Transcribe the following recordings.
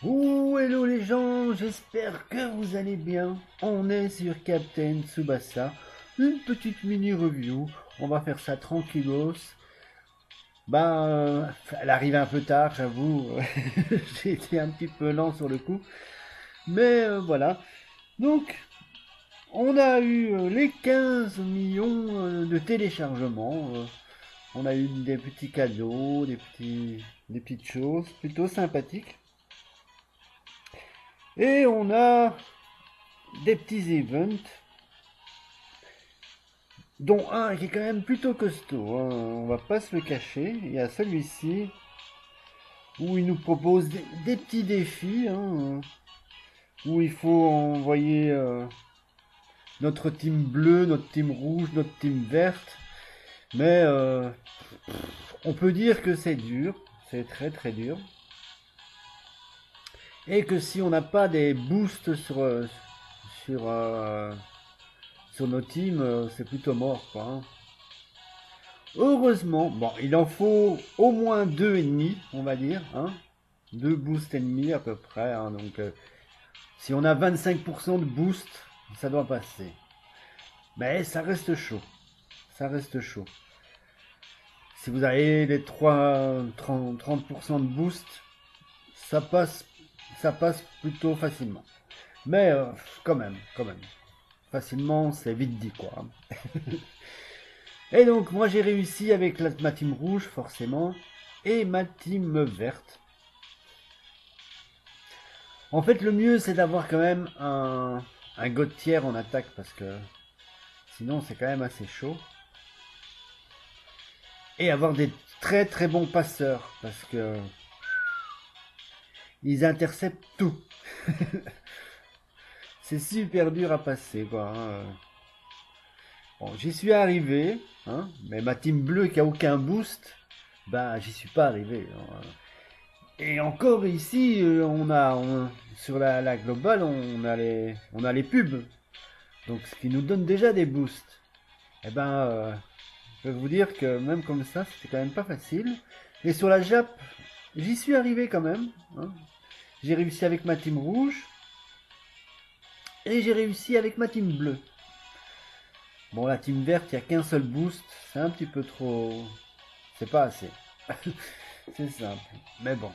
Ouh, hello les gens, j'espère que vous allez bien. On est sur Captain Tsubasa, une petite mini review. On va faire ça tranquillos. Elle arrive un peu tard, j'avoue. J'ai été un petit peu lent sur le coup. Mais voilà. Donc, on a eu les 15 millions de téléchargements. On a eu des petits cadeaux, des petites choses plutôt sympathiques. Et on a des petits events, dont un qui est quand même plutôt costaud, hein. On va pas se le cacher. Il y a celui-ci, où il nous propose des petits défis, hein, où il faut envoyer notre team bleu, notre team rouge, notre team verte. Mais on peut dire que c'est dur, c'est très très dur. Et que si on n'a pas des boosts sur, sur nos teams, c'est plutôt mort, quoi, hein. Heureusement, bon, il en faut au moins 2,5, on va dire, hein, 2 boosts ennemis à peu près, hein, donc si on a 25% de boost, ça doit passer. Mais ça reste chaud, ça reste chaud. Si vous avez les 30% de boost, ça passe plutôt facilement. Mais quand même, facilement, c'est vite dit, quoi, hein. Et donc, moi j'ai réussi avec ma team rouge, forcément, et ma team verte. En fait, le mieux, c'est d'avoir quand même un god tier en attaque, parce que sinon, c'est quand même assez chaud. Et avoir des très très bons passeurs, parce que ils interceptent tout. C'est super dur à passer, quoi, hein. Bon, j'y suis arrivé, hein, mais ma team bleue qui a aucun boost, bah j'y suis pas arrivé, hein. Et encore ici, sur la globale, on a les pubs, donc ce qui nous donne déjà des boosts. Et je peux vous dire que même comme ça, c'était quand même pas facile. Et sur la Jap, j'y suis arrivé quand même, hein. J'ai réussi avec ma team rouge et j'ai réussi avec ma team bleue. Bon, la team verte, il n'y a qu'un seul boost, c'est un petit peu trop... C'est pas assez. C'est simple. Mais bon,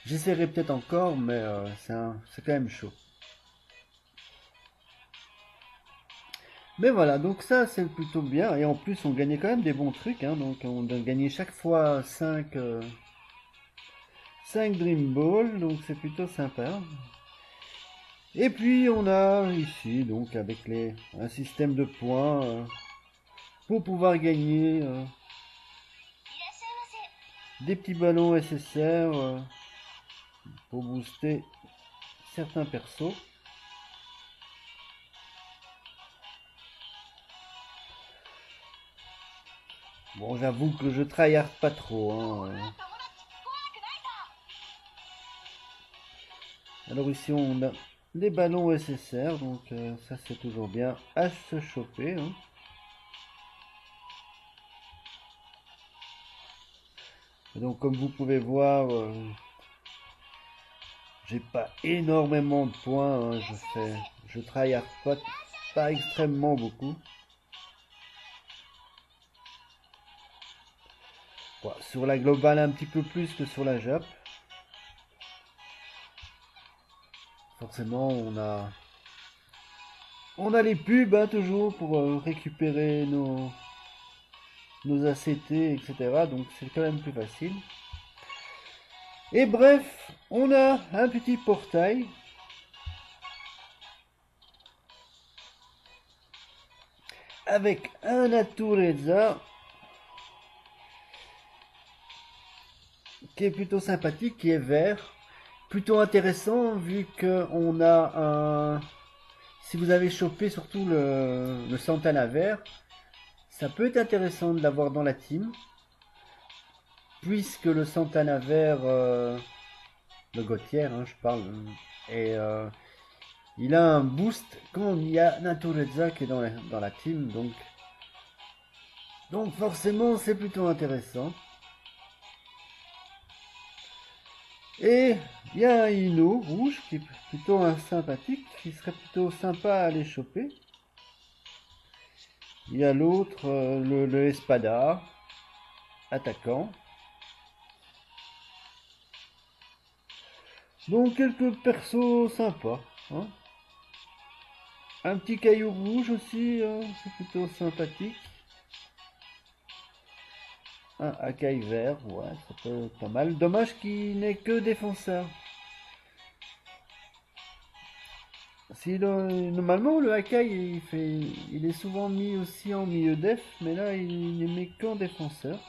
j'essaierai peut-être encore, mais c'est quand même chaud. Mais voilà, donc ça c'est plutôt bien. Et en plus, on gagnait quand même des bons trucs, hein. Donc on gagnait chaque fois 5 Dream Ball, donc c'est plutôt sympa. Et puis on a ici, donc avec un système de points pour pouvoir gagner des petits ballons SSR pour booster certains persos. Bon, j'avoue que je tryhard pas trop, hein. Alors ici on a des ballons SSR, donc ça c'est toujours bien à se choper, hein. Et donc comme vous pouvez voir, j'ai pas énormément de points, hein. Je tryhard pas extrêmement beaucoup. Ouais, sur la globale un petit peu plus que sur la Jap. Forcément, on a les pubs hein, toujours pour récupérer nos ACT, etc. Donc c'est quand même plus facile. Et bref, on a un petit portail avec un Natureza qui est plutôt sympathique, qui est vert, plutôt intéressant vu que on a un. Si vous avez chopé surtout le Santana vert, ça peut être intéressant de l'avoir dans la team, puisque le Santana vert, le Gauthier, hein, je parle, et il a un boost quand il y a Natureza qui est dans la team, donc forcément c'est plutôt intéressant. Et il y a un Ino rouge qui est plutôt un sympathique, qui serait plutôt sympa à aller choper. Il y a l'autre, le Espada, attaquant. Donc quelques persos sympas. Hein. Un petit caillou rouge aussi, c'est plutôt sympathique. Un Akai vert, ouais, ça peut être pas mal. Dommage qu'il n'est que défenseur. Si normalement le Akai il est souvent mis aussi en milieu def, mais là il est mis qu'en défenseur.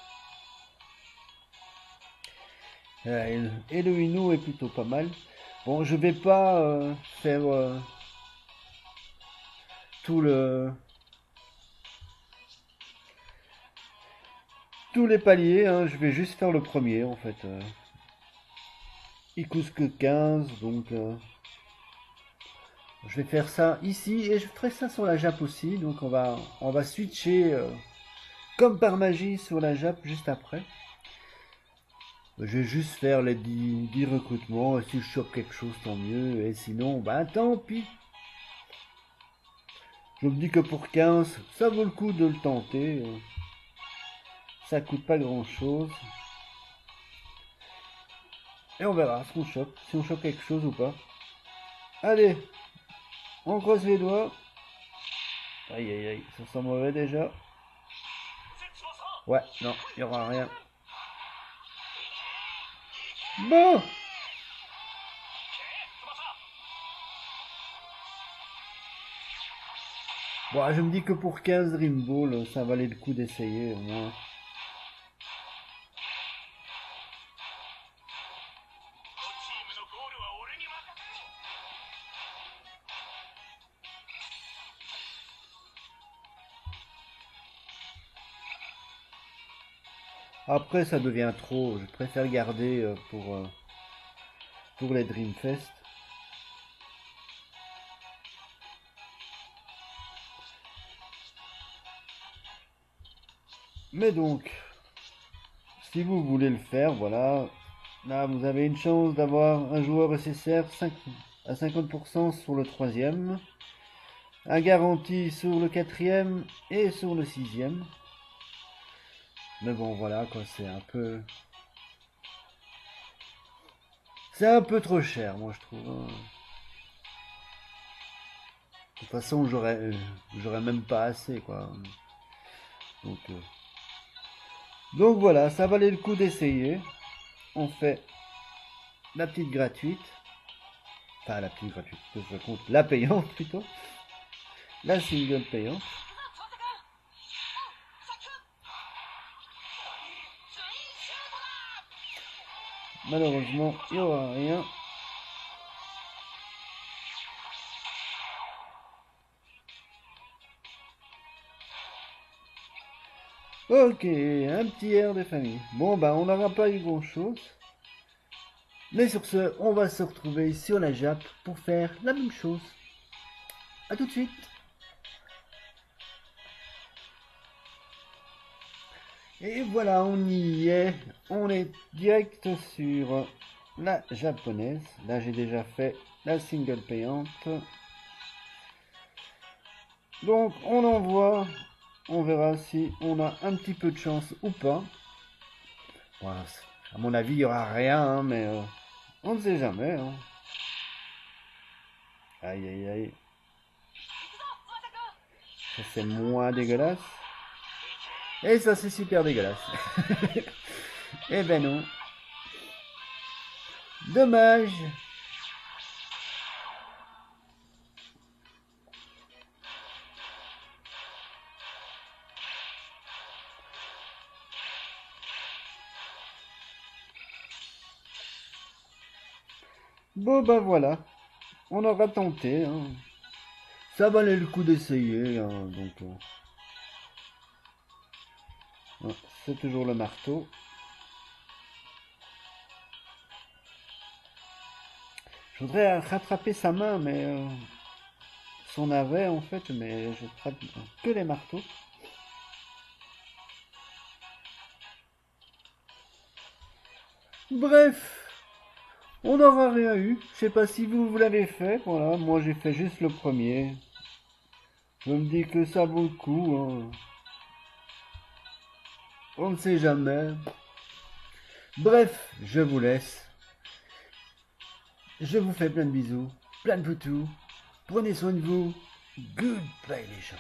Et le Inu est plutôt pas mal. Bon, je vais pas faire tout le tous les paliers, hein, je vais juste faire le premier en fait. Il coûte que 15, donc je vais faire ça ici et je ferai ça sur la Jap aussi. Donc on va switcher comme par magie sur la Jap juste après. Je vais juste faire les 10 recrutements. Et si je chope quelque chose, tant mieux. Et sinon, bah tant pis. Je me dis que pour 15, ça vaut le coup de le tenter. Ça coûte pas grand chose. Et on verra ce qu'on chope. Si on chope quelque chose ou pas. Allez, on croise les doigts. Aïe aïe aïe, ça sent mauvais déjà. Ouais, non, il n'y aura rien. Bon! Bon, je me dis que pour 15 Dream Ball, ça valait le coup d'essayer au moins. Après, ça devient trop. Je préfère garder pour les Dreamfest. Mais donc, si vous voulez le faire, voilà. Là, vous avez une chance d'avoir un joueur SSR à 50% sur le troisième. Un garanti sur le quatrième et sur le sixième. Mais bon, voilà, quoi, c'est un peu... C'est un peu trop cher, moi, je trouve. Hein. De toute façon, j'aurais même pas assez, quoi. Donc, donc voilà, ça valait le coup d'essayer. On fait la petite gratuite. Enfin, la petite gratuite, que je compte. La payante, plutôt. La single payante. Malheureusement, il n'y aura rien. Ok, un petit air de famille. Bon, bah, on n'aura pas eu grand chose. Mais sur ce, on va se retrouver sur la Jap pour faire la même chose. A tout de suite. Et voilà, on y est. On est direct sur la japonaise. Là, j'ai déjà fait la single payante. Donc, on envoie. On verra si on a un petit peu de chance ou pas. Voilà, à mon avis, il n'y aura rien, hein, mais on ne sait jamais. Hein. Aïe, aïe, aïe. Ça, c'est moins dégueulasse. Et ça, c'est super dégueulasse. Eh ben non. Dommage. Bon, ben voilà. On aura tenté. Hein. Ça valait le coup d'essayer. Hein, donc, c'est toujours le marteau. Je voudrais rattraper sa main, mais son navet en fait, mais je trappe que les marteaux. Bref, on n'aura rien eu. Je sais pas si vous l'avez fait. Voilà, moi j'ai fait juste le premier. Je me dis que ça vaut le coup. Hein. On ne sait jamais. Bref, je vous laisse. Je vous fais plein de bisous, plein de poutous. Prenez soin de vous. Goodbye les gens.